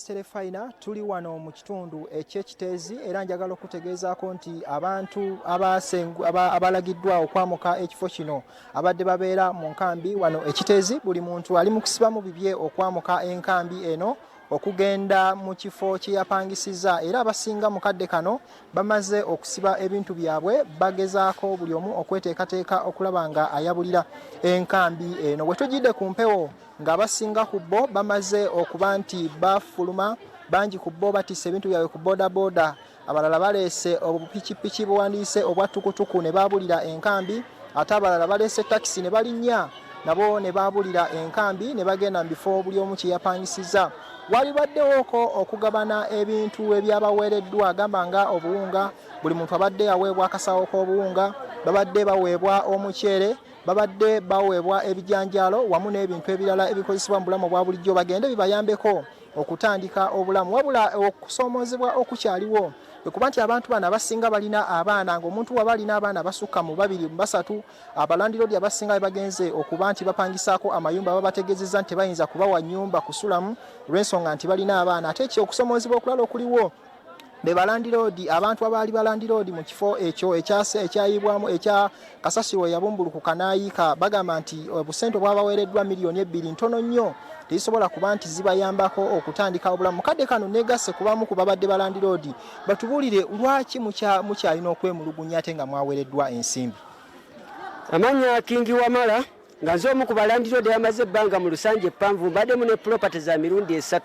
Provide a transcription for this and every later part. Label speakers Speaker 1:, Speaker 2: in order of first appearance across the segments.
Speaker 1: BBS Terefayina tuli wano mu kitundu eky'Ekiteezi era njagala okutegeezaako nti abantu abalagiddwa okwamuka ekifo kino abadde babeera mu nkambi wano Ekiteezi buli muntu ali mu kusibamu bibye okwamuka enkambi eno okugenda mu kifo kye yapangisiza era abasinga mu kadde kano bamaze okusiba ebintu byabwe bagezaako buli omu okweteekateeka okulaba nga ayabulira enkambi eno. Bwe tujidde ku mpewo ng'abasinga ku bo bamaze okuba nti bafuluma bangi ku bo batisse ebintu byabwe ku bodaboda, abalala baleese obupikipiki buwandiise obwa tukutuku ne baabulira enkambi, ate abalala baleese takisi ne balinnya nabo ne baabulira enkambi ne bagenda mu bifo buli omu kye yapangisiza. Walibaddewooko okugabana ebintu ebyabaweereddwa agamba nga obuwunga, buli muntu abadde aweebwa akasawo k'obuwunga, babadde baweebwa omuceere, babadde baweebwa ebijanjaalo wamu n'ebintu ebirala ebikozesebwa mu bulamu obwa bulijjo bagende bibayambeko okutandika obulamu. Wabula okusoomoozebwa okukyaliwo kuba nti abantu bano abasinga balina abaana, ng'omuntu waba alina abaana basukka mu 2 mu 3, abalandiroodi abasinga bagenze okuba nti bapangisaako amayumba babategeezezza nti bayinza kubawa nnyumba kusulamu olw'ensonga nti balina abaana. Ate ekyo okusoomoozebwa okulala okuliwo be balandiroodi, abantu abaali balandiroodi mu kifo ekyo ekyayibwamu ekya kasasiro yabumbulukuka n'ayiika, bagamba nti obusente obwabaweereddwa miliyoni 2 ntono nnyo, tezisobola kuba nti zibayambako okutandika obulamu. Kadde kano negasse kubamu ku babadde balandiroodi batubuulire lwaki mukyalina okwemulugunya ate nga mwaweereddwa ensimbi.
Speaker 2: Amanya Kingi Wamala nga nze omu ku balandiroodi amaze ebbanga mu Lusanje Ppanvu mbaddemu ne property za mirundi 3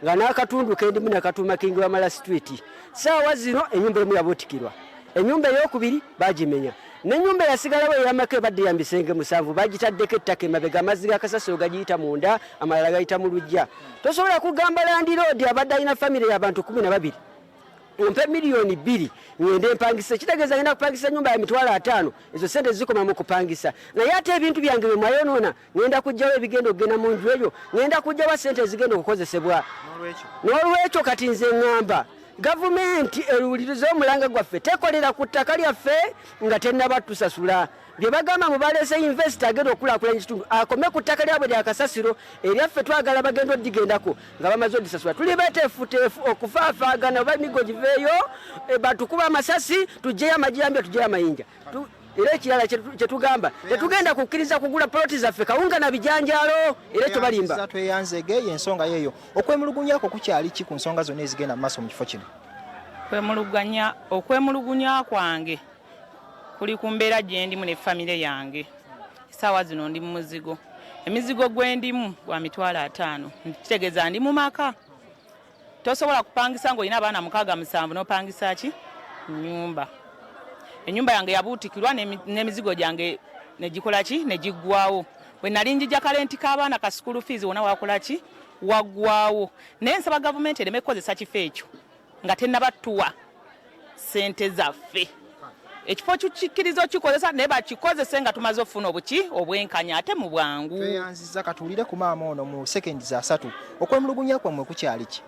Speaker 2: nga n'akatundu kendimu nakatuuma Kingi Wamala Street. Saawa zino ennyumba emu yabuutikirwa, ennyumba ey'okubiri bagimenya, n'ennyumba yasigalawo ey'amaka ebadde ya Bisenge 7 bagitaddeko ettaka emabega, amazzi g'akasasiro gagiyita munda, amalala gayita mu luggya. Tosobola kugamba landiroodi abadde alina famire y'abantu 12 ompe miliyoni 2 ngende mpangisa, kitegeeza ngenda kupangisa nyumba ya mitwalo 5, ezo sente zikoma mu kupangisa. Naye ate ebintu byange bye mwayonoona ngenda kujjawo ebigenda okugenda mu nju eyo, ngenda kujjawo sente ezigenda okukozesebwa. N'olwekyo kati nze ngamba gavumenti eruulirize omulanga gwaffe, tekolera ku ttaka lyaffe nga tennaba tusasula. Bye bagamba mu baleese investor agenda okulaakulanya ekitundu akome ku ttaka lyabwe lya kasasiro eryaffe twagala bagenda oddigendako nga bamaze oddisasula. Tuli beteefuteefu okufaafaagana oba emigo giveeyo batukuba amasasi tuggyeyo amajjambya tuggyeyo amayinja. Era ekirala kyetugamba tetugenda kukkiriza kugula poloti zaffe kawunga na bijanjaalo era ekyo balimba.
Speaker 1: Tweyanzege y'ensonga yeeyo. Okwemulugunyako kukyali ki ku nsonga zonna ezigenda mu maaso mu kifo kino?
Speaker 3: Okwemulugunya kwange kuli ku mbeera gye ndimu ne famire yange. Essaawa zino ndi mu muzigo, emizigo gwe ndimu gwa mitwalo 5, kitegeeza ndi mu maka. Tosobola kupangisa ng'olina abaana 6-7 n'opangisa ki nnyumba. Ennyumba yange yabuutikirwa n'emizigo gyange ne gikola ki ne giggwawo. Bwe nali njija kalenti k'abaana ka school fees wona wakola ki waggwawo. Naye nsaba gavumenti ereme kukozesa kifo ekyo nga tennabatuwa ssente zaffe. Ekifo kikkiriza okikozesa naye bakikozese nga tumaze ofuna obwenkanya ate mu bwangu.
Speaker 1: Tweyanziza katuulire ku maama ono mu sekendi za 3. Okwemulugunya kwammwe kukyali ki?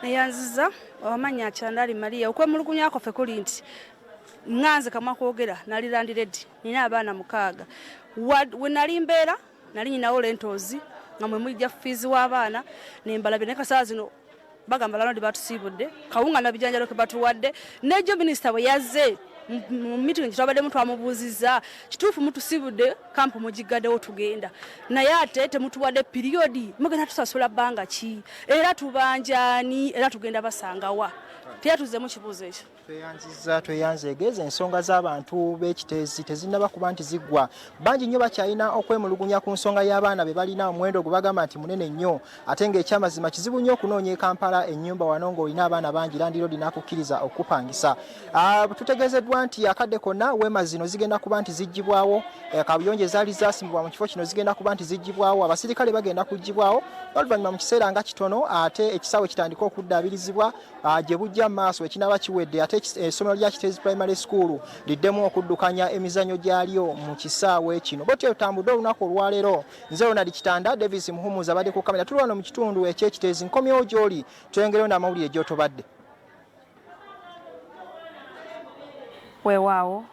Speaker 4: Neyanziza Wamanya Kyandali Maria. Okwemulugunya kwaffe kuli nti nganze kamwa kwogera nali landiredi nina abaana 6. We nali mbeera nali nyinawo lentozi nga mwe mujja fees w'abaana nembalabye nekasaawa zino bagamba lano batusiibudde kawunga na bijanjalo ke batuwadde. Nejo minisita bwe yazze mu meeting twabadde mutwa mubuuziza kituufu mutusibudde kampu mugigaddewo tugenda, naye ate temutuwadde periodi mugenda tusasula bbanga ki era tubanjani era tugenda basangawa. Tuyatuzemu kibuuzo ekyo. Tweyanzegeza
Speaker 1: ensonga z'abantu b'Ekiteezi tezinnaba kuba nti ziggwa. Bangi nnyo bakyalina okwemulugunya ku nsonga y'abaana be balina omuwendo gwe bagamba nti munene nnyo, ate ng'ekyamazima kizibu nnyo okunoonya e Kampala ennyumba wano ng'olina abaana bangi landiroodi n'akukkiriza okupangisa. Tutegeezeddwa nti akadde konna weema zino zigenda kuba nti ziggyibwawo, kabuyonjo ezaali zaasimbibwa mu kifo kino zigenda kuba nti ziggyibwawo, abasirikale bagenda kuggibwawo oluvannyuma mu kiseera nga kitono, ate ekisaawe kitandika okuddaabirizibwa gye bujja maaso ekinaba kiwedde, ate essomero lya Kiteezi Primary School liddemu okuddukanya emizannyo gyalyo mu kisaawe kino. Bwetyo tambudde olunaku olwaleero. Nze Ronald Kitanda, Davis Muhumuza abadde ku kamera. Tuli wano mu kitundu eky'Ekiteezi. Nkomyewo gy'oli tweyongereyo n'amawulire gy'otobadde.
Speaker 5: Weewaawo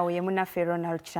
Speaker 5: ye munnaffe Ronald Kitanda.